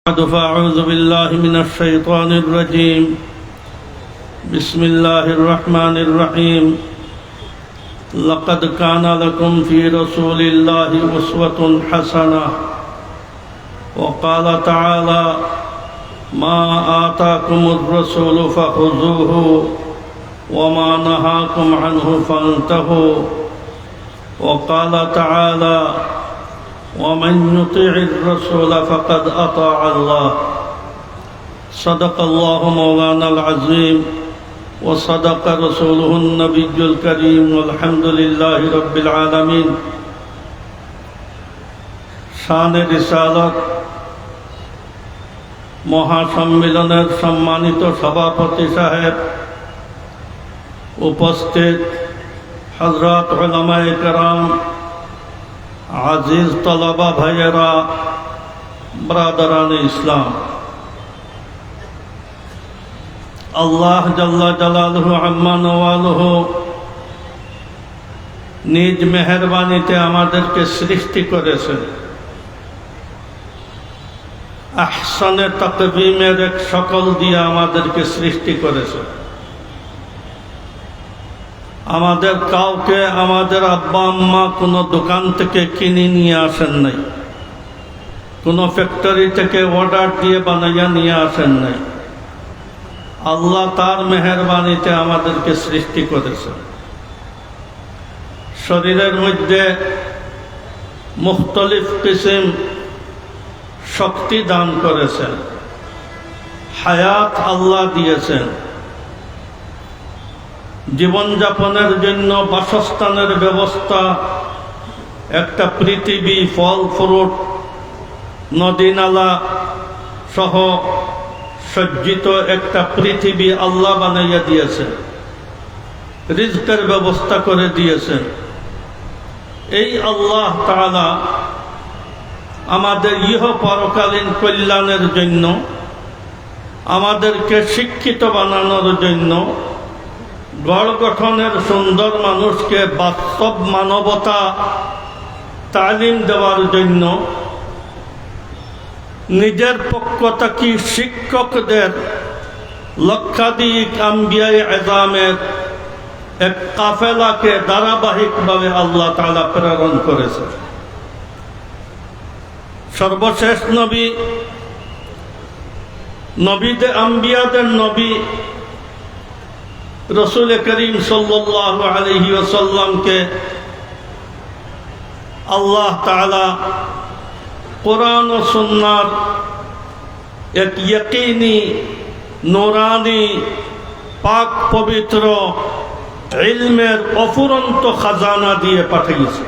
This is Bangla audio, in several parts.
فأعوذ بالله من الشيطان الرجيم. بسم الله الرحمن الرحيم. لقد كان لكم في رسول الله أسوة حسنة. وقال تعالى: ما آتاكم الرسول فخذوه وما نهاكم عنه فانتهوا. وقال تعالى: ومن يطع الرسول فقد أطاع الله. صدق الله مولانا العظيم وصدق رسوله النبي الكريم والحمد لله رب العالمين. শান রিসালাত মহাসম্মেলনের সম্মানিত সভাপতি সাহেব, উপস্থিত হযরত উলামায়ে কেরাম, আজিজ তলবা ভাইয়েরা, ব্রাদারানে ইসলাম, আল্লাহ জাল্লা জালালুহু আম্মা নওয়ালুহু নিজ মেহেরবানিতে আমাদেরকে সৃষ্টি করেছেন। আহসানে তাকবীমের এক সকল দিয়ে আমাদেরকে সৃষ্টি করেছেন। আমাদের কাউকে আমাদের আব্বা আম্মা কোনো দোকান থেকে কিনে নিয়ে আসেন নাই, কোনো ফ্যাক্টরি থেকে অর্ডার দিয়ে বানাইয়া নিয়ে আসেন নাই। আল্লাহ তার মেহেরবানিতে আমাদেরকে সৃষ্টি করেছেন। শরীরের মধ্যে মুখতলিফ কিসিম শক্তি দান করেছেন, হায়াত আল্লাহ দিয়েছেন, জীবনযাপনের জন্য বাসস্থানের ব্যবস্থা, একটা পৃথিবী, ফল ফ্রুট, নদী নালা সহ সজ্জিত একটা পৃথিবী আল্লাহ বানাইয়া দিয়েছেন, রিজকের ব্যবস্থা করে দিয়েছেন। এই আল্লাহ তাআলা আমাদের ইহ পরকালীন কল্যাণের জন্য, আমাদেরকে শিক্ষিত বানানোর জন্য, গড় গঠনের সুন্দর মানুষকে বাস্তব মানবতা তালিম দেওয়ার জন্য নিজের পক্ষ থেকে শিক্ষকদের লক্ষাধিক আম্বিয়ায়ে আযমের এক কাফেলাকে ধারাবাহিকভাবে আল্লাহ তাআলা প্রেরণ করেছে। সর্বশেষ নবী, নবীদের আম্বিয়াদের নবী রসুল করিম সাল্লাল্লাহু আলাইহি ওয়াসাল্লামকে আল্লাহ তাআলা কোরআন ও সুন্নাহর এক ইয়াকিনী, নূরানী, পাক পবিত্র ইলমের অফুরন্ত খাজানা দিয়ে পাঠিয়েছে।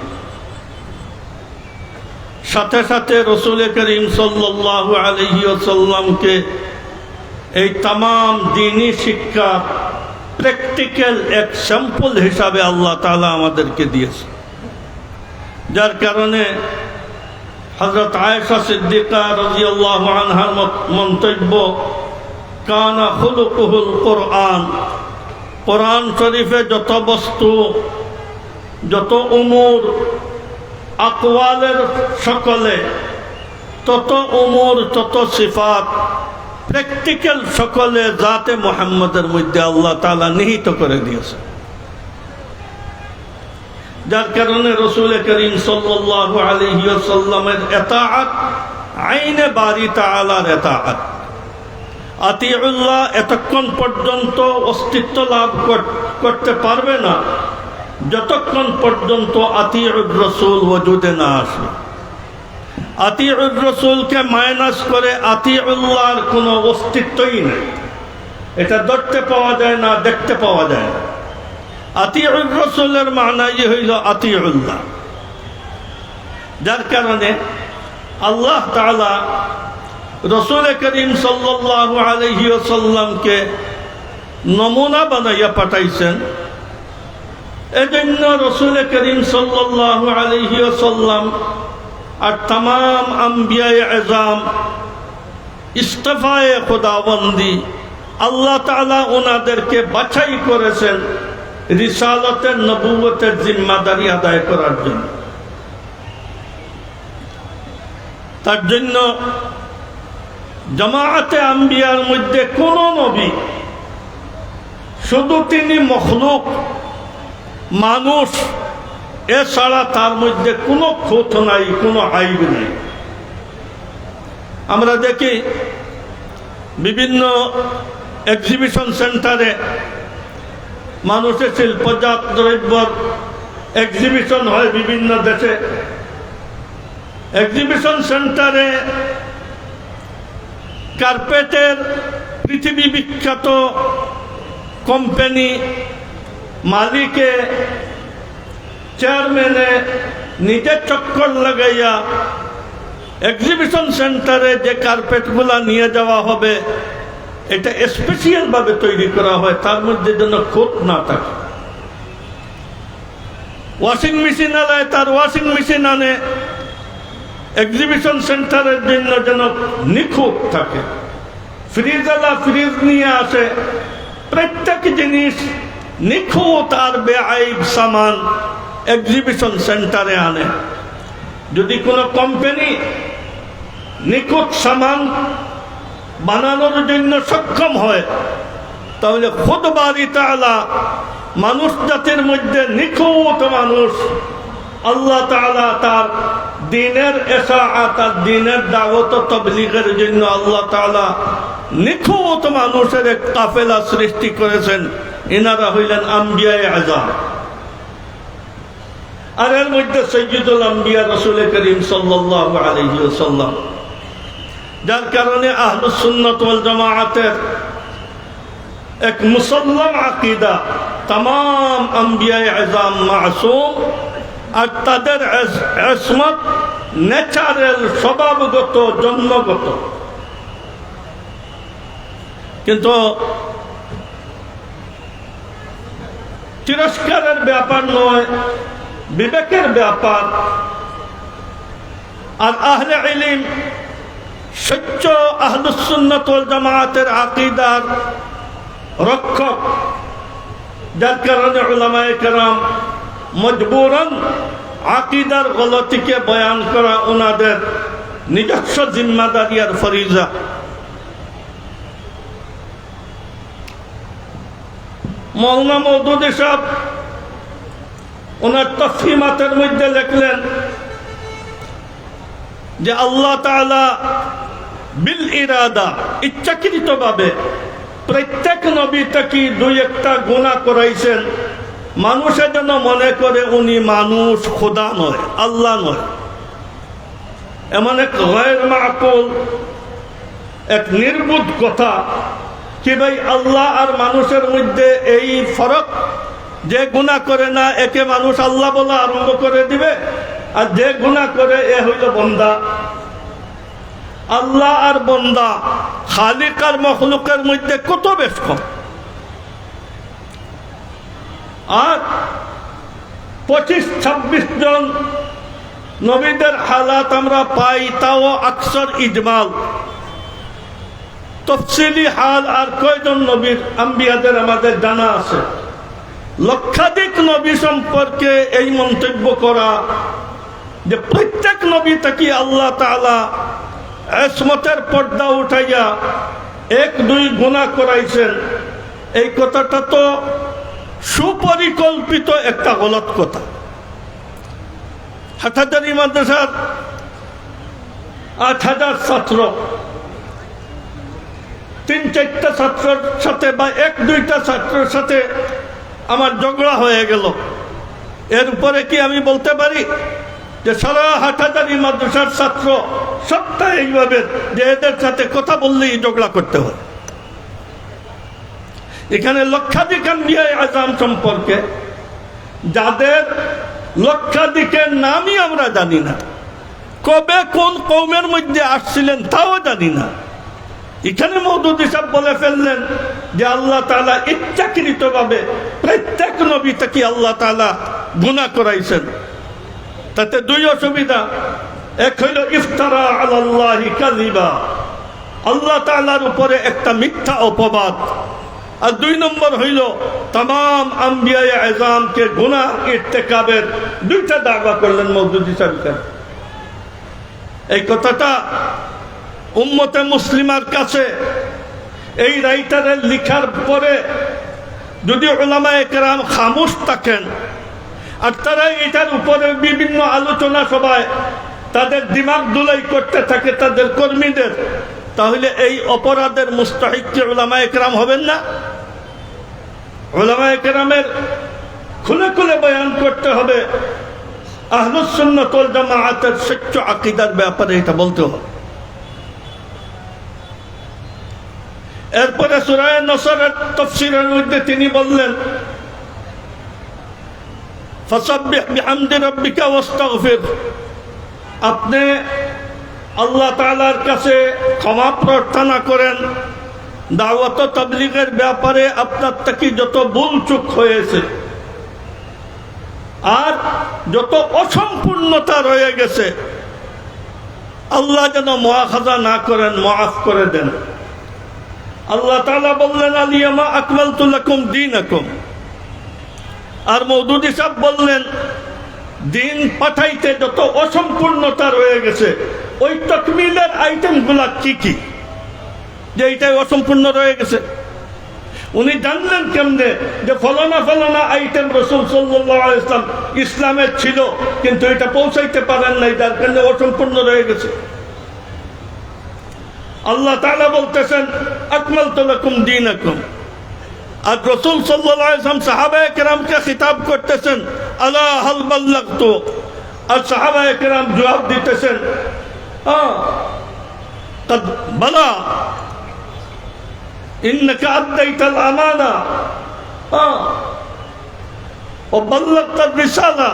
সাথে সাথে রসুল করিম সাল্লাল্লাহু আলাইহি ওয়াসাল্লামকে এই তামাম দ্বীনি শিক্ষা প্র্যাকটিক্যাল এক স্যাম্পল হিসাবে আল্লাহ তাআলা আমাদেরকে দিয়েছে। যার কারণে হযরত আয়েশা সিদ্দিকা রাদিয়াল্লাহু আনহার মন্তব্য, কানা খুলুকুহুল কুরআন, কোরআন শরীফে যত বস্তু, যত উমুর, আকওয়ালের সকলে, তত উমুর, তত সিফাত, প্র্যাকটিক্যাল সকলে জাতে মুহাম্মদের মধ্যে আল্লাহ তাআলা নিহিত করে দিয়েছে। যার কারণে রসুল করিম সাল্লাল্লাহু আলাইহি ওয়াসাল্লামের ইতাআত আইনে বারি তাআলার ইতাআত। আতিউল্লাহ এতক্ষণ পর্যন্ত অস্তিত্ব লাভ করতে পারবে না যতক্ষণ পর্যন্ত আতিউর রসুল ওজুদে না আসে। আতিউর রসুলকে মাইনাস করে আতিউল্লাহর কোনো অস্তিত্বই নেই। এটা ধরতে পাওয়া যায় না, দেখতে পাওয়া যায় না। আতিউর রসুলের মানাই হইল আতিউল্লাহ। যার কারণে আল্লাহ তাআলা রসুল করিম সাল্লাল্লাহু আলাইহি ওয়াসাল্লামকে নমুনা বানাইয়া পাঠাইছেন। এজন্য রসুল করিম সাল্লাল্লাহু আলাইহি ওয়াসাল্লাম আর तमाम আম্বিয়ায়ে আযম ইস্তিফায়ে খুদাবন্দি আল্লাহ তাআলা ওনাদেরকে বাছাই করেছেন রিসালাতের, নবুয়তের জিম্মাদারি আদায় করার জন্য। তার জন্য জামাআতে আম্বিয়ার মধ্যে কোন নবী শুধু তিনি মখলুক মানুষ, এছাড়া তার মধ্যে কোনো খুঁত নাই, কোনো আইব নাই। আমরা দেখি বিভিন্ন এক্সিবিশন সেন্টারে মানুষের শিল্পজাত দ্রব্যর এক্সিবিশন হয় বিভিন্ন দেশে। এক্সিবিশন সেন্টারে কার্পেটের পৃথিবী বিখ্যাত কোম্পানি মালিকে চেয়ারম্যানে নিজের চক্কর লাগাইয়া এক্সিবিশন সেন্টারে যে কার্পেটগুলা নিয়ে যাওয়া হবে এটা স্পেশাল ভাবে তৈরি করা হয়, তার মধ্যে যেন খুঁত না থাকে। ওয়াশিং মেশিন আলায় তার ওয়াশিং মেশিন আনে এক্সিবিশন সেন্টারের জন্য যেন নিখুঁত থাকে। ফ্রিজ আলা ফ্রিজ নিয়ে আসে, প্রত্যেক জিনিস নিখুঁত আর বেআইব সামান এক্সিবিশন সেন্টারে আনে। যদি কোনো কোম্পানি নিখুঁত সামান বানানোর জন্য সক্ষম হয়, তাহলে খুদ বারি তাআলা মানুষ জাতির মধ্যে নিখুঁত মানুষ আল্লাহ তাআলা তার দ্বীনের ইশাআত, তার দ্বীনের দাওয়াত ও তাবলীগের জন্য আল্লাহ তাআলা নিখুঁত মানুষের এক কাফেলা সৃষ্টি করেছেন। এনারা হইলেন আম্বিয়ায়ে আযম। আর এর মধ্যে সাইয়্যিদুল আম্বিয়া রাসূল করিম সাল্লাল্লাহু আলাইহি ওয়াসাল্লাম, যার কারণে আহলুস সুন্নাত ওয়াল জামাআতের এক মুসাল্লাম আকীদা तमाम আম্বিয়ায়ে আযম মাসুম, আর তাদের ইসমত ন্যাচারাল, স্বভাবগত, জন্মগত। কিন্তু তিরস্কারের ব্যাপার নয়, বিবেকের ব্যাপার। আর আহলে ইলম সত্য আহলুস সুন্নাত ওয়াল জামাআতের আকীদার রক্ষক, যার কারণে উলামায়ে কেরাম মজবুরান আকীদার গলতিকে বয়ান করা ওনাদের নিজস্ব জিম্মাদারি আর ফরিজা। মওলানা মওদুদী সাহেব ওনার তাফহিমাতের মধ্যে লিখলেন যে আল্লাহ তাআলা বিল ইরাদা, ইচ্ছাকৃতভাবে প্রত্যেক নবী থেকে দুই একটা গুনাহ করাইছেন, মানুষের জন্য মনে করে উনি মানুষ, খোদা নয়, আল্লাহ নয়। এমন এক গায়র মাকুল, এক নির্বুধ কথা কি ভাই আল্লাহ আর মানুষের মধ্যে এই ফরক, যে গুনাহ করে না একে মানুষ আল্লাহ বলা আরম্ভ করে দিবে, আর যে গুনাহ করে এ হইল বন্দা। আল্লাহ আর বন্দা, খালিক আর মখলুকের মধ্যে কত বেশ কম। আর 25-26 জন নবীদের হালাত আমরা পাই, তাও আকসর ইজমাল। তফসিলি হাল আর কয়জন নবীর আম্বিয়াদের আমাদের জানা আছে। লক্ষাধিক নবী সম্পর্কে এই মন্তব্য করা যে প্রত্যেক নবী থেকে আল্লাহ তাআলা ইসমতের পর্দা উঠাইয়া 1-2 গুনাহ করাইছেন, এই কথাটা তো সুপরিকল্পিত একটা গলত কথা। হাটহাজারী মাদ্রাসার 8000 ছাত্র, 3-4টা ছাত্রের সাথে বা 1-2টা ছাত্রের সাথে আমার ঝগড়া হয়ে গেল, এর উপরে কি আমি বলতে পারি যে সারা হাটহাজারী মাদ্রাসার ছাত্র সবটা এইভাবে যে এদের সাথে কথা বললেই ঝগড়া করতে হয়? এখানে লক্ষাধিক আম্বিয়ায়ে আযম সম্পর্কে, যাদের লক্ষাধিকের নামই আমরা জানি না, কবে কোন কওমের মধ্যে আসছিলেন তাও জানি না, এখানে মওদুদী সাহেব বলে ফেললেন যে আল্লাহ তাআলা ইচ্ছাকৃতভাবে প্রত্যেক নবী থেকে আল্লাহ তাআলা গুনাহ করাইছেন। তাতে 2 অসুবিধা, এক হইল ইফতারা আলাল্লাহি কাযিবা, আল্লাহ তাআলার উপরে একটা মিথ্যা অপবাদ। আর 2 নম্বর হইল तमाम আম্বিয়ায়ে আযমকে গুনাহ ইরতিকাবের 2টা দাবা করলেন মওদুদী সাহেব। এই কথাটা উম্মতে মুসলিমার কাছে এই রাইটারের লিখার পরে যদি উলামায়ে কেরাম খামোশ থাকেন আর তারা এটার উপরে বিভিন্ন আলোচনা সভায় তাদের দিমাগ দুলাই করতে থাকে তাদের কর্মীদের, তাহলে এই অপরাধের মুস্তাহিক কি উলামায়ে কেরাম হবেন না? উলামায়ে কেরামের খুলে খুলে বয়ান করতে হবে, আহলুস সুন্নাত ওয়াল জামাআতের সত্য আকীদার ব্যাপারে এটা বলতে হবে। এরপরে সূরা নসরের তাফসীরের মধ্যে তিনি বললেন, ফাসাব্বিহ বিহামদি রাব্বিকা ওয়াস্তাগফির, আপনি আল্লাহ তাআলার কাছে ক্ষমা প্রার্থনা করেন, দাওয়াত ও তাবলীগের ব্যাপারে আপনার থেকে যত ভুল চুক হয়েছে আর যত অসম্পূর্ণতা রয়ে গেছে আল্লাহ যেন মুআখাযা না করেন, মাফ করে দেন। আল্লাহ তাআলা বললেন, আলিয়ামা আকমালতু লাকুম দীনাকুম। আর মওদুদী সাহেব বললেন, দিন পাঠাইতে যত অসম্পূর্ণতা রয়ে গেছে ওই তাকমিলের আইটেমগুলা কি কি, যে এইটাই অসম্পূর্ণ রয়ে গেছে। উনি জানলেন কেমনে যে ফলানা ফলানা আইটেম রাসূল সাল্লাল্লাহু আলাইহি ওয়াসাল্লাম ইসলামের ছিল কিন্তু এটা পৌঁছাইতে পারেন নাই, যার কারণে অসম্পূর্ণ রয়ে গেছে। আল্লাহ তাআলা বলতেছেন, আকমালতু লাকুম দীনাকুম। আর রাসূল সাল্লাল্লাহু আলাইহি ওয়াসাল্লাম সাহাবায়ে কেরামকে খিতাব করতেছেন, আলা হাল বাল্লাগতু। আর সাহাবায়ে কেরাম জবাব দিতেছেন, قد بلى إنك أديت الأمانة وبلغت الرسالة।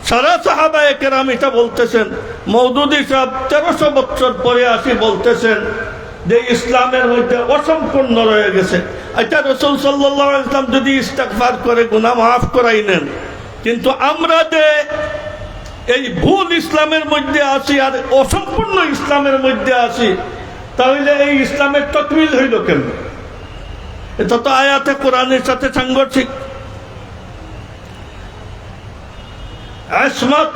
সারা সাহাবায়ে কেরাম এটা বলতেছেন। মওদুদী সাহেব 1300 বছর পরে আসি বলতেছেন যে ইসলামের মধ্যে অসম্পূর্ণ রয়ে গেছে। এটা রাসূল সাল্লাল্লাহু আলাইহি ওয়াসাল্লাম যদি ইস্তিগফার করে গুনাহ মাফ করাই নেন, কিন্তু আমরা যে এই ভুল ইসলামের মধ্যে আছি আর অসম্পূর্ণ ইসলামের মধ্যে আছি, তাহলে এই ইসলামের তাকমিল হইল কেন? এটা তো আয়াতে কোরআনের সাথে সাংঘর্ষিক। ইসমত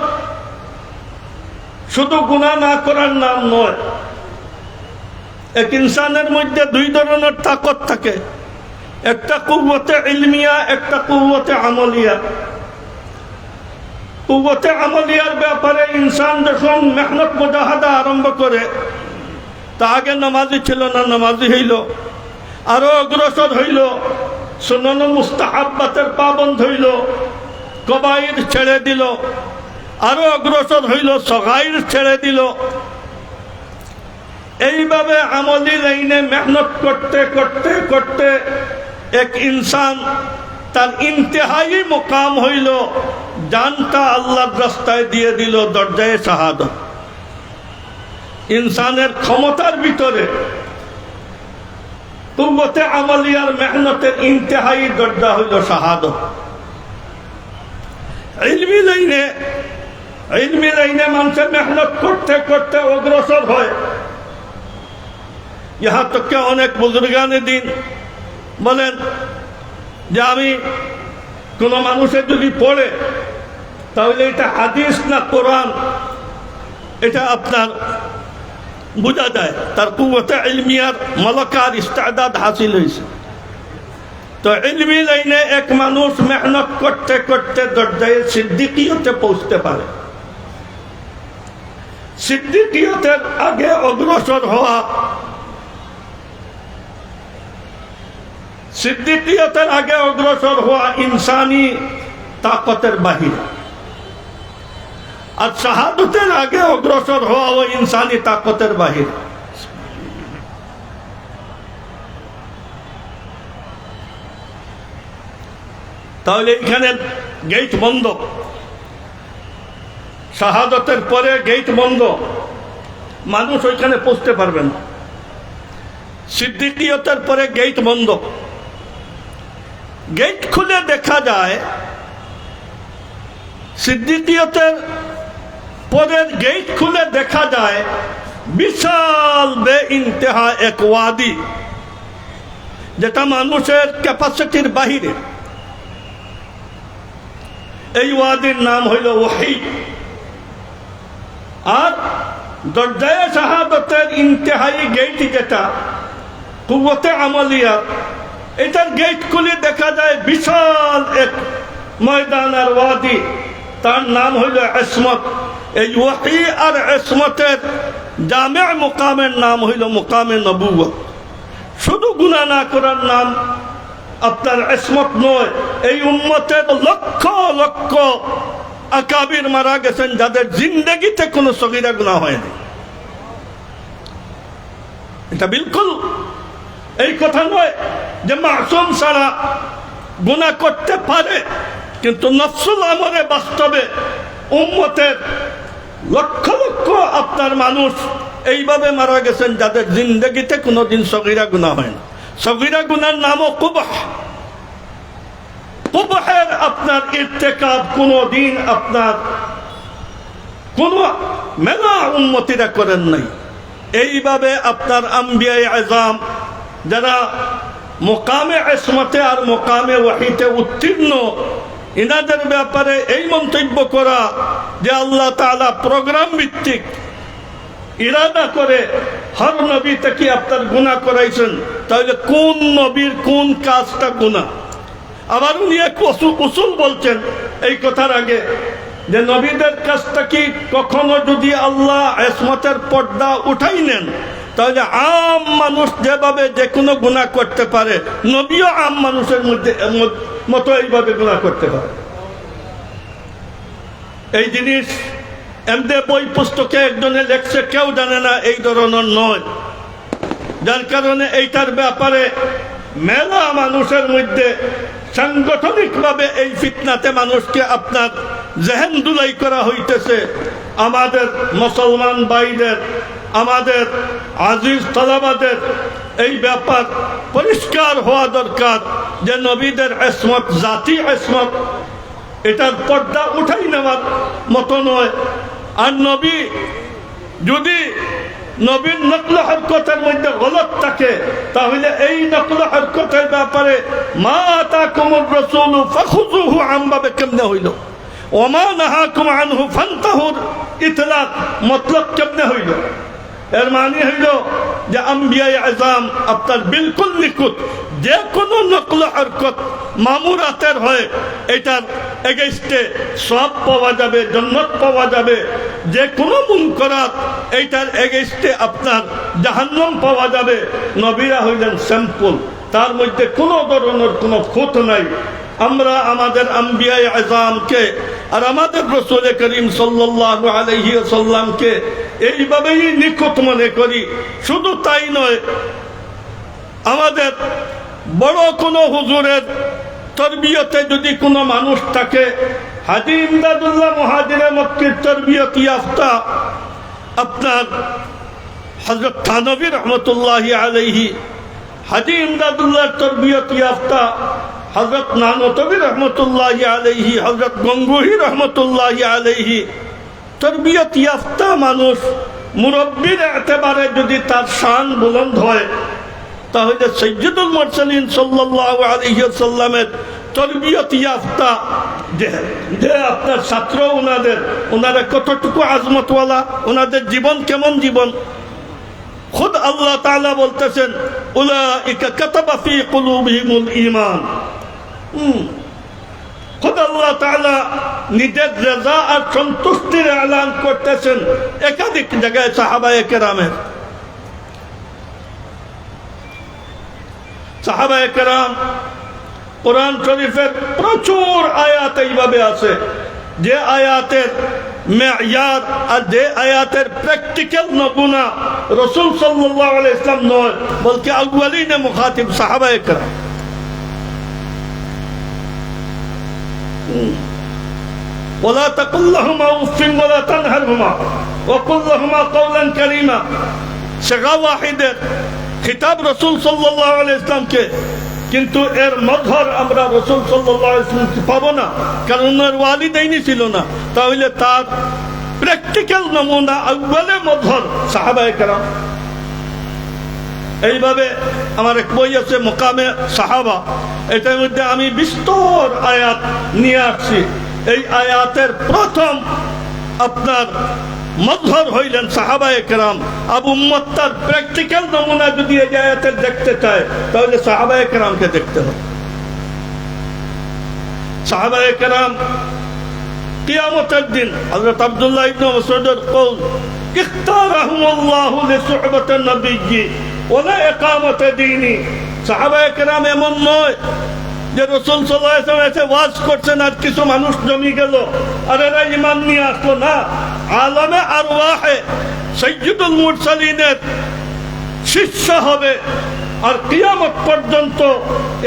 শুধু গুনাহ না করার নাম নয়। এক ইনসানের মধ্যে দুই ধরনের তাকত থাকে, একটা কুওয়াতে ইলমিয়া, একটা কুওয়াতে আমলিয়া। কুওয়াতে আমলিয়ার ব্যাপারে ইনসান যখন মেহনত মুজাহাদা আরম্ভ করে, তা আগে নামাজি ছিল না, নামাজি হইল, আরো অগ্রসর হইল, সুনন মুস্তাহাব্বাতের পাবন্দ হইল, কবাইর ছেড়ে দিল, আরো অগ্রসর হইল, সগাইর ছেড়ে দিল। এইভাবে আমলি লাইনে মেহনত করতে করতে করতে এক ইনসান তার ইন্তেহাই মুকাম হইল, জানটা আল্লাহর রাস্তায় দিয়ে দিল, দরজায়ে শাহাদাত। ইনসানের ক্ষমতার ভিতরে কুওয়াতে আমলিয়ার মেহনতের ইন্তেহাই দরজা হইল শাহাদাত। ইলমি লাইনে মানুষের মেহনত করতে করতে অগ্রসর হয়। ইহা তক অনেক বুজুর্গানে দিন বলেন যে আমি কোন মানুষের যদি পড়ে তাহলে এটা হাদিস না কোরআন, এটা আপনার বোঝা যায় তার কুওয়াতে ইলমিয়ার মালাকার ইস্তেদাদ হাসিল হয়েছে। তো ইলমি লাইনে এক মানুষ মেহনত করতে করতে দরজায়ে সিদ্দিকিয়তে পৌঁছতে পারে। সিদ্দিকিয়তের আগে অগ্রসর হওয়া, সিদ্দিকিয়তের আগে অগ্রসর হওয়া ইনসানি তাকতের বাহিরে, আর শাহাদতের আগে অগ্রসর হওয়া ও ইনসানি তাকতের বাহিরে। তাহলে এখানে গেট বন্ধ, শাহাদতের পরে গেট বন্ধ, মানুষ ওইখানে পৌঁছতে পারবে না। সিদ্দিকিয়তের পরে গেট বন্ধ। গেট খুলে দেখা যায় সিদ্দিকিয়তের পরের গেট খুলে দেখা যায় বিশাল বে ইন্তেহা এক ওয়াদি, যেটা মানুষের ক্যাপাসিটির বাহিরে। এই ওয়াদির নাম হইল ওয়াহি। আর দরজায়ে শাহাদতের ইন্তেহাই গেট যেটা কুওয়াতে আমলিয়া, এটার গেট খুলে দেখা যায় বিশাল এক ময়দান আর ওয়াদি, তার নাম হইল ইসমত। এই ওয়াহি আর ইসমতের জামে মুকামের নাম হইল মুকামে নবুয়ত। শুধু গুনাহ না করার নাম আপনার ইসমত নয়, এই উম্মতের লক্ষ লক্ষ আকাবির মারা গেছেন যাদের জিন্দেগিতে কোনো সগীরা গুনাহ হয়নি। এটা বিলকুল এই কথা নয় যে মাসুম ছাড়া গুনাহ করতে পারে, কিন্তু নফসুল আমরে বাস্তবে উম্মতের লক্ষ লক্ষ আপনার মানুষ এইভাবে মারা গেছেন যাদের জিন্দেগিতে কোনোদিন সগীরা গুনাহ হয় না। সগীরা গুনার নামও কুবহ। কুবহের আপনার ইরতেকাব কোনোদিন আপনার কোন মেলা উম্মতিরা করেন নাই। এইভাবে আপনার আম্বিয়ায়ে আযম যারা মুকামে ইসমতে আর মুকামে ওয়াহিতে উত্তীর্ণ, ইনাদের ব্যাপারে এই মন্তব্য করা যে আল্লাহ তাআলা প্রোগ্রাম ভিত্তিক ইরাদা করে হর নবী থেকে আপনার গুনাহ করাইছেন, তাহলে কোন নবীর কোন কাজটা গুনাহ? আবার উনি এক উসুল বলছেন এই কথার আগে যে নবীদের কাজটা কি কখনো যদি আল্লাহ ইসমতের পর্দা উঠাই নেন, তাহলে আম মানুষ যেভাবে যে কোনো গুনাহ করতে পারে, নবীও আম মানুষের মতো এইভাবে গুনাহ করতে পারে। এই জিনিস এমনি বই পুস্তকে একজনে লেখছে, কেউ জানে না, এই ধরনের নয়। যার কারণে এইটার ব্যাপারে মেলা মানুষের মধ্যে সাংগঠনিকভাবে এই ফিতনাতে মানুষকে আপনার জেহেন দুলাই করা হইতেছে। আমাদের মুসলমান ভাইদের, আমাদের আজিজ তালাবাদের এই ব্যাপার পরিষ্কার হওয়া দরকার যে নবীদের ইসমত জাতি ইসমত, এটার পর্দা উঠাই নেওয়ার মতো নয়। আর নবী যদি নবীর নকল হরকতের মধ্যে গলত থাকে, তাহলে এই নকল হরকতের ব্যাপারে মা আতাকুমুর রাসূলু ফাখুযুহু আমভাবে কেমনে হইল, ওমা নাহাকুম আনহু ফান্তাহুর ইতলাক মতলব কেমনে হইল? এর মানে হইল যে আম্বিয়ায়ে আযম আপনার বিলকুল নিখুঁত। যে কোনো নকল হরকত মামুরাতের হয়, এটার এগেইনস্টে সওয়াব পাওয়া যাবে, জান্নাত পাওয়া যাবে। যে কোনো মুনকারাত এইটার এগেইনস্টে আপনার জাহান্নাম পাওয়া যাবে। নবীরা হইলেন স্যাম্পল, তার মধ্যে কোনো ধরনের কোনো খুঁত নাই। আমরা আমাদের আম্বিয়ায়ে আযমকে আর আমাদের রাসূল করিম সাল্লাল্লাহু আলাইহি ওয়াসাল্লামকে এইভাবেই নিখুঁত মনে করি। শুধু তাই নয়, আমাদের বড় কোনো হুজুরের তরবিয়তে যদি কোনো মানুষ থাকে, হাজী ইমদাদুল্লাহ মুহাজিরে মক্কির তরবিয়ত ইয়াফতা আপনার হযরত থানভী রহমতুল্লাহি আলাইহি, হাজী ইমদাদুল্লাহর তরবিয়ত ইয়াফতা হযরত নানতবী রহমতুল্লাহি আলাইহি, হযরত গঙ্গুহি রহমতুল্লাহি আলাইহি, তরবিয়ত ইয়াফতা মানুষ মুরব্বির এতেবারে যদি তার শান বুলন্দ হয়, তাহলে সাইয়্যিদুল মুরসালিন সাল্লাল্লাহু আলাইহি ওয়াসাল্লামের তরবিয়ত ইয়াফতা যে আপনার ছাত্র, ওনারা কতটুকু আজমতওয়ালা, ওনাদের জীবন কেমন জীবন। খুদ আল্লাহ তাআলা বলতেছেন উলাইকা কাতাবা ফি কুলুবিহিমুল ঈমান। খুদ আল্লাহ তাআলা নিজের রেজা আর সন্তুষ্টির এলান করতেছেন একাধিক জায়গায় সাহাবায়ে কেরামের। সাহাবায়ে কেরাম কোরআন শরীফের প্রচুর আয়াত এইভাবে আছে যে আয়াতের মেয়ার আর যে আয়াতের প্র্যাকটিক্যাল নমুনা রাসূল সাল্লাল্লাহু আলাইহি ওয়াসাল্লাম নয়, বলকে আউয়ালিনে মুখাতিব সাহাবায়ে কেরাম। ওয়ালা তাকুল লাহুমা উফিন ওয়ালা তানহারহুমা ওয়া কুল লাহুমা কাওলান কারীমা। সেগা ওয়াহিদের খিতাব রাসূল সাল্লাল্লাহু আলাইহি ওয়াসাল্লামকে, কিন্তু এর মজহর আমরা রাসূল সাল্লাল্লাহু আলাইহি ওয়াসাল্লামকে পাবো না, কারণ ওনার ওয়ালিদাইনি ছিল না। তাহলে তার প্র্যাকটিক্যাল নমুনা আউয়ালে মজহর সাহাবায়ে কেরাম। এইভাবে আমার এক বই আছে মুকামে সাহাবা, এটার মধ্যে আমি বিস্তর আয়াত নিয়ে আসছি। এই আয়াতের প্রথম আপনার মজহর হইলেন সাহাবায়ে কেরাম। আবু উম্মত তার প্র্যাকটিক্যাল নমুনা যদি এই আয়াতের দেখতে চায় তাহলে সাহাবায়ে কেরামকে দেখতে হবে। সাহাবায়ে কেরাম কিয়ামতের দিন হযরত আব্দুল্লাহ ইবনে মাসউদের কওল, ইখতারাহুমুল্লাহু লিসুহবাতিন নবিয়্যি ওয়া লা ইকামাতি দীনি। সাহাবায়ে কেরাম এমন নয় যে রাসূল সাল্লাল্লাহু আলাইহি ওয়াসাল্লাম এসে ওয়াজ করছেন আর কিছু মানুষ জমি গেল আর এরা ঈমান নিয়ে আসলো না। আলামে আরওয়াহে সাইয়্যিদুল মুরসালিনের শিষ্য হবে আর কিয়ামত পর্যন্ত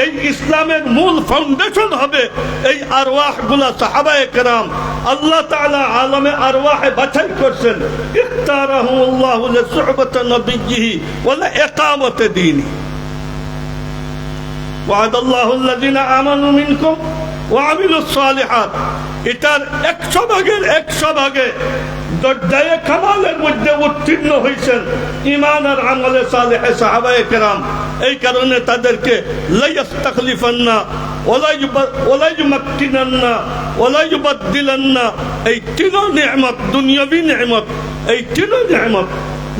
এই ইসলামের মূল ফাউন্ডেশন হবে এই আরওয়াহগুলা সাহাবায়ে কেরাম। আল্লাহ তাআলা আলামে আরওয়াহে বাছাই করছেন, ইখতারাহুমুল্লাহু লিসুহবাতি নবিয়্যিহি ওয়া লা ইকামাতি দীনি। ওয়াদাল্লাহু আল্লাযিনা আমানু মিনকুম ওয়া আমিলুস সালিহাত। এটার 100 ভাগের 100 ভাগে দরজায়ে কামালের মধ্যে উত্তীর্ণ হয়েছেন ঈমান আর আমলে সালেহে সাহাবায়ে কেরাম। এই কারণে তাদেরকে লা ইস্তাখলিফান্না ওয়ালা ইউমাক্কিনান্না ওয়ালা ইউবাদদিলান্না, এই তিনও নিয়ামত, দুনিয়াবী নিয়ামত, এই তিনও নিয়ামত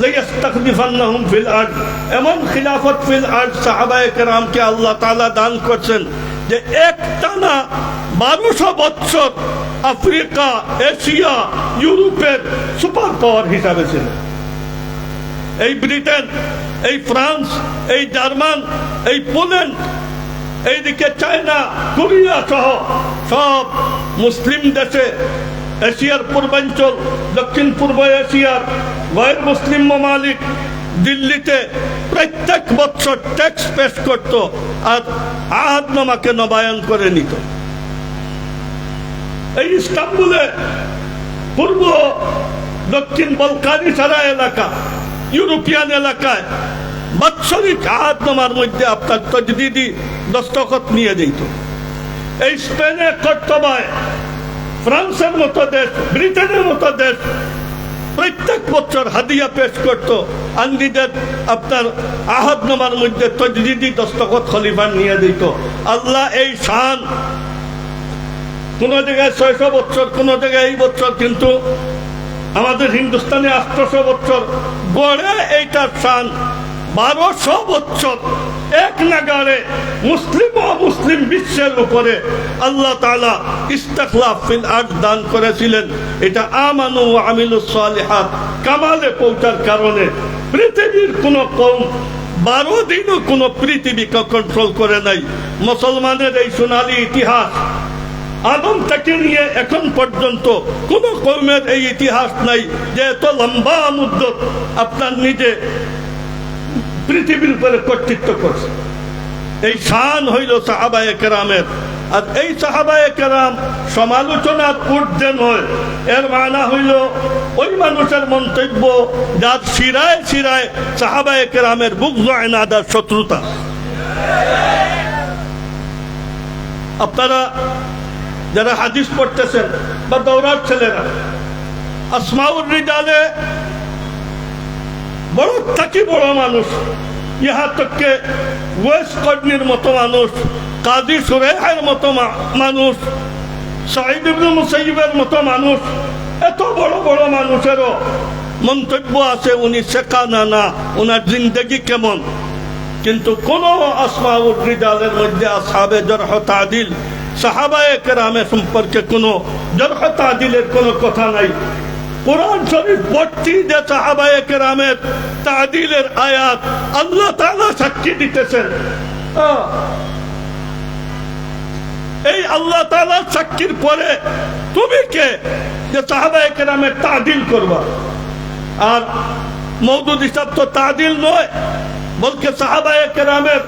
লা ইস্তাখলিফান্নাহুম ফিল আরদ, এমন খিলাফত ফিল আরদ সাহাবায়ে কেরামকে আল্লাহ তাআলা দান করছেন যে একটানা 1200 বছর আফ্রিকা, এশিয়া, ইউরোপের সুপার পাওয়ার হিসাবে ছিল। এই ব্রিটেন, এই ফ্রান্স, এই জার্মান, এই পোল্যান্ড, এইদিকে চায়না, কোরিয়া সহ সব মুসলিম দেশে, এশিয়ার পূর্বাঞ্চল, দক্ষিণ পূর্ব এশিয়ার গैर মুসলিম মামালিক দিল্লিতে প্রত্যেক বছর ট্যাক্স পেশ করত আর আহাদনামাকে নবায়ন করে নিত। এই ইস্তাম্বুলে পূর্ব দক্ষিণ বলকানি সারা এলাকা, ইউরোপিয়ান এলাকায় বাৎসরিক আহাদনামার মধ্যে আপনার তজদিদি দস্তখত নিয়ে যেত। এই স্পেনে কর্তবায়, ফ্রান্সের মতো দেশ, ব্রিটেনের মতো দেশ প্রত্যেক বছর হাদিয়া পেশ করত আর নিজের আপনার আহাদনামার মধ্যে তজদিদি দস্তখত খলিফার নিয়ে দিত। আল্লাহ এই শান, কোন জায়গায় 600 বছর, কোন জায়গায় এই বছর, কিন্তু আমাদের হিন্দুস্তানে 800 বছর গড়ে এইটার শান 1200 বছর এক নাগারে মুসলিম ও মুসলিম বিশ্বের উপরে আল্লাহ তাআলা ইস্তিখলাফ ফিল আরদ দান করেছিলেন। এটা আমানু ওয়া আমিলুস সালিহাত কামালে পৌঁছার কারণে পৃথিবীর কোন কওম 12 দিনও কোন পৃথিবীকে কন্ট্রোল করে নাই। মুসলমানের এই সোনালী ইতিহাস আদম থেকে নিয়ে এখন পর্যন্ত কোন কওমের এই ইতিহাস নাই যে এত লম্বা মুদ্দত আপনার নিজে পৃথিবীর উপরে কর্তৃত্ব করছে। এই শান হইল সাহাবায়ে কেরামের। আর এই সাহাবায়ে কেরাম সমালোচনার ঊর্ধ্বে নয়, এর মানা হইল ওই মানুষের মন্তব্য যার শিরায় শিরায় সাহাবায়ে কেরামের বুগজ ইনাদার শত্রুতা। আপনারা যারা হাদিস পড়তেছেন বা দৌড়ার ছেলেরা, আসমাউর রিজালে বড় থাকি বড় মানুষ, ইহা তককে ওয়েস কর্নির মতো মানুষ, কাজী সুরেহের মতো মানুষ, সাঈদ ইবনে মুসাইয়িবের মতো মানুষ, এত বড় বড় মানুষেরও মন্তব্য আছে উনি শেখানা না, ওনার জিন্দেগি কেমন। কিন্তু কোন আসমাউর রিজালের মধ্যে আসহাবে জরহ তাদিল, সাহাবায়ে কেরামের সম্পর্কে কোনো জরহ তাদিলের কোনো কথা নাই। কুরআন শরীফ ভর্তি যে সাহাবায়ে কেরামের তাদিলের আয়াত, আল্লাহ তাআলা সাক্ষী দিতেছেন। এই আল্লাহ তাআলার সাক্ষীর পরে তুমি কে যে সাহাবায়ে কেরামের তাদিল করবা? আর মওদুদ হিসাব তো তাদিল নয়, বলকে সাহাবায়ে কেরামের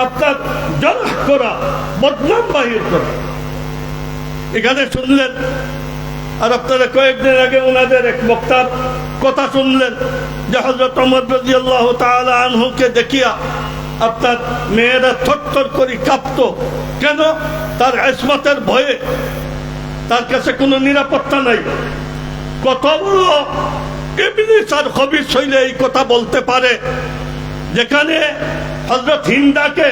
আপনার জরহ করা, বদনাম বাহির করা। এখানে শুনলেন, আর আপনারা কয়েকদিন আগে ওনাদের এক বক্তার কথা শুনলেন যে হযরত ওমর রাদিয়াল্লাহু তাআলা আনহুকে দেখিয়া আপনার মেয়েরা থরথর করে কাঁপতো। কেন? তার ইসমতের ভয়ে, তার কাছে কোনো নিরাপত্তা নাই। কত বড় ইবলিস আর খবিস হইলে এই কথা বলতে পারে? যেখানে হযরত হিন্দাকে,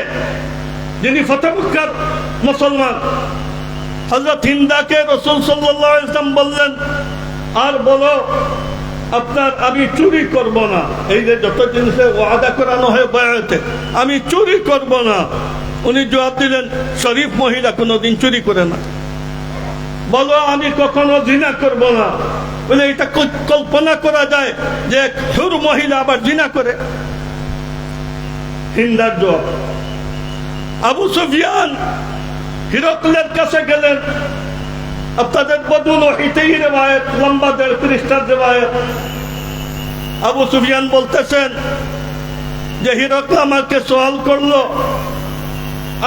যিনি ফতহ মক্কার মুসলমান, হযরত হিন্দাকে রাসূল সাল্লাল্লাহু আলাইহি ওয়াসাল্লাম বললেন, আর বলো আপনার আমি চুরি করব না, এই যে যত জিনিসে ওয়াদা করানো হয় বায়াতে, আমি চুরি করব না। উনি জবাব দিলেন, শরীফ মহিলা কোনোদিন চুরি করে না। বলো, আমি কখনো জিনা করব না। বলে, এটা কল্পনা করা যায় যে এক হুর মহিলা আবার জিনা করে? হিন্দার জবাব। আবু সুফিয়ান হিরকলের কাছে গেলেন। আপনাদের বদুল ওহীতেই রিওয়ায়াত, লম্বা 1.5 পৃষ্ঠার রিওয়ায়াত। আবু সুফিয়ান বলতেছেন যে হিরকল আমাকে সওয়াল করলো,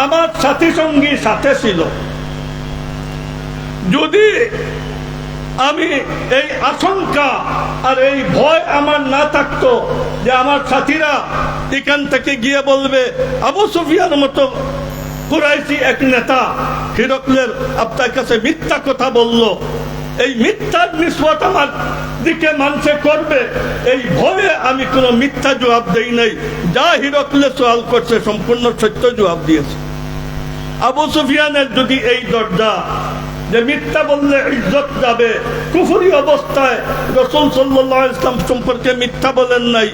আমার সাথী সঙ্গী সাথে ছিল, যদি আমি এই আশঙ্কা আর এই ভয় আমার না থাকতো যে আমার সাথীরা এখান থেকে গিয়ে বলবে আবু সুফিয়ানের মতো কুরাইশি এক নেতা হিরকলের আপনার কাছে মিথ্যা কথা বলল, এই মিথ্যার নিসবত আমার দিকে মানুষে করবে, এই ভয়ে আমি কোনো মিথ্যা জবাব দেই নাই। যা হিরকলে সওয়াল করছে সম্পূর্ণ সত্য জবাব দিয়েছে। আবু সুফিয়ানের যদি এই দরজা যে মিথ্যা বললে ইজ্জত যাবে, কুফরি অবস্থায় রাসূল সাল্লাল্লাহু আলাইহি ওয়াসাল্লাম সম্পর্কে মিথ্যা বলেন নাই,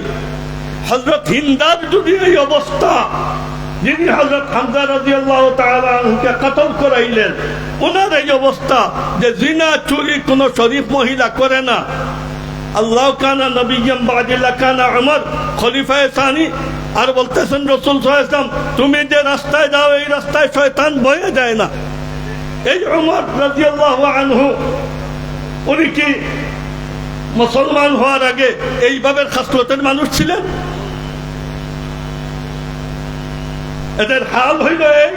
হযরত হিন্দার যদি এই অবস্থা, যিনি হযরত হামজা রাদিয়াল্লাহু তাআলা আনহুকে কতল করাইলেন, ওনার এই অবস্থা যে জিনা চুরি কোনো শরীফ মহিলা করে না। আল্লাহ কানা নবিয়্যাম বা'দিল্লাহ কানা উমর খলিফায়ে সানি। আর বলতেছেন রাসূল সাল্লাল্লাহু আলাইহি ওয়াসাল্লাম, তুমি যে রাস্তায় যাও এই রাস্তায় শয়তান বয়ে যায় না। এই উমর রাদিয়াল্লাহু আনহু উনি কি মুসলমান হওয়ার আগে এইভাবে খাসলতের মানুষ ছিলেন? এদের হাল হইল এই,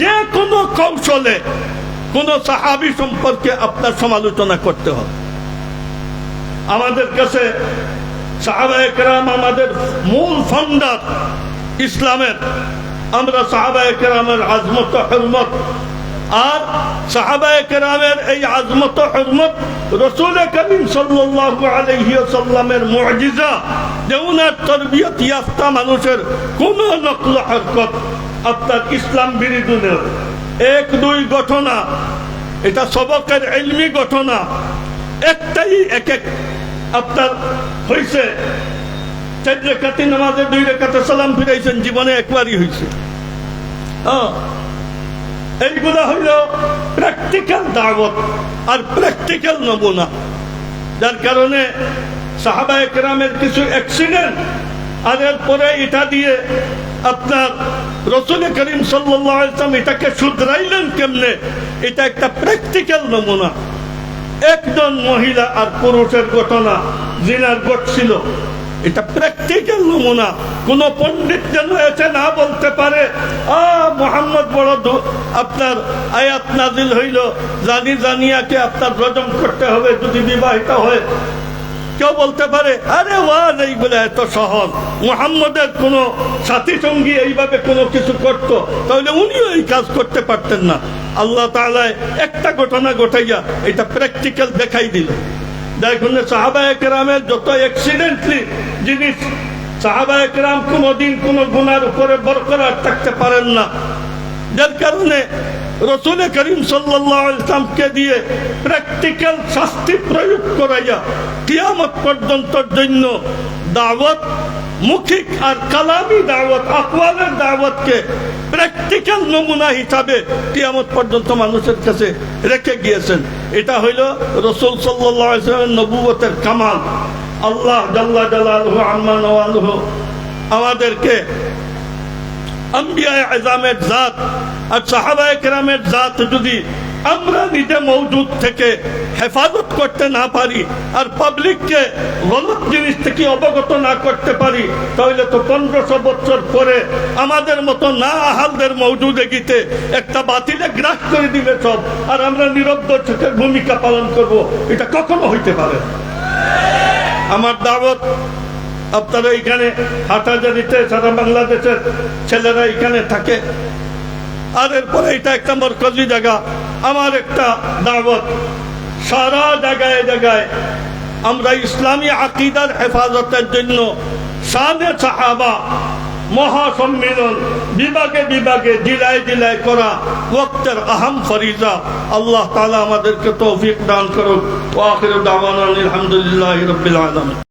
যে কোনো কৌশলে কোন সাহাবী সম্পর্কে আপনার সমালোচনা করতে হবে। আমাদের কাছে সাহাবায়ে কেরাম আমাদের মূল ফাউন্ডার ইসলামের। আমরা সাহাবায়ে কেরামের আজমত হুরমত আর সাহাবায়ে কেরামের এই আজমত হুরমত রাসূল করিম সাল্লাল্লাহু আলাইহি ওয়াসাল্লামের মুজিজা, যে উনার তরবিয়ত ইয়াফতা মানুষের কোন নকল হরকত আপনার ইসলাম বিরোধী নয়। 1-2 ঘটনা, এটা সবকের ইলমি ঘটনা, একটাই এক আপনার হয়েছে। 4 রাকাতি নামাজে 2 রাকাতে সালাম ফিরাইছেন, জীবনে একবারই হয়েছে। এইগুলা হইল প্র্যাকটিক্যাল দাওয়াত আর প্র্যাকটিক্যাল নমুনা। যার কারণে সাহাবায়ে কেরামের কিছু অ্যাক্সিডেন্ট আর এরপরে এটা দিয়ে আপনার রাসূল করিম সাল্লাল্লাহু আলাইহি ওয়াসাল্লাম এটাকে শুধরাইলেন কেমনে, এটা একটা প্র্যাকটিক্যাল নমুনা। একজন মহিলা আর পুরুষের ঘটনা জিনার ঘটছিল, এটা প্র্যাকটিক্যাল নমুনা। কোন পণ্ডিত যেন এসে না বলতে পারে মুহাম্মদ বড় আপনার আয়াত নাজিল হইল জানি জানিয়াকে আপনার রজম করতে হবে যদি বিবাহিত হয়। কেউ বলতে পারে আরে ওয়াজ এইগুলো এত সহজ, মুহাম্মদের কোন সাথী সঙ্গী এইভাবে কোনো কিছু করত তাহলে উনিও এই কাজ করতে পারতেন না। আল্লাহ তাআলা একটা ঘটনা ঘটাইয়া এটা প্র্যাকটিক্যাল দেখাই দিল। দেখুন সাহাবায়ে কেরামের যত অ্যাক্সিডেন্টলি জিনিস, সাহাবায়ে কেরাম কোনোদিন কোনো গুনার উপরে বরকরার থাকতে পারেন না। যার কারণে রাসূল করিম সাল্লাল্লাহু আলাইহি ওয়াসাল্লামকে দিয়ে প্র্যাকটিক্যাল শাস্তি প্রয়োগ করাইয়া কিয়ামত পর্যন্তর জন্য দাওয়াত, মৌখিক আর কালামি দাওয়াত, আকওয়ালের দাওয়াতকে প্র্যাকটিক্যাল নমুনা হিসাবে কিয়ামত পর্যন্ত মানুষের কাছে রেখে গিয়েছেন। এটা হইল রাসূল সাল্লাল্লাহু আলাইহি ওয়াসাল্লামের নবুয়তের কামাল। আল্লাহ জাল্লা জালালুহু আম্মা নওয়ালুহু আমাদেরকে আম্বিয়ায়ে আযমের জাত আর সাহাবায়ে কেরামের জাত যদি আমরা নিজে মওজুদ থেকে হেফাজত করতে না পারি আর পাবলিককে গলত জিনিস থেকে অবগত না করতে পারি, তাহলে তো 1500 বছর পরে আমাদের মতো না আহালদের মওজুদে গিতে একটা বাতিলে গ্রাস করে দিবে সব, আর আমরা নীরব দর্শকের ভূমিকা পালন করব। এটা কখনো হইতে পারে। আমার দাওয়াত, আপনারা এখানে হাটাজারিতে সারা বাংলাদেশের ছেলেরা এখানে থাকে, আর এরপরে এটা একটা মরকজি জায়গা। আমার একটা দাওয়াত, সারা জায়গায় জায়গায় আমরা ইসলামী আকীদার হেফাজতের জন্য শানে সাহাবা মহাসম্মেলন বিভাগে বিভাগে জেলায় জেলায় করা ওয়াক্তের আহম ফরিজা আল্লাহ তাআলা আমাদেরকে তৌফিক দান করুক। ওয়া আখিরু দাওয়ানা আলহামদুলিল্লাহি রাব্বিল আলামিন।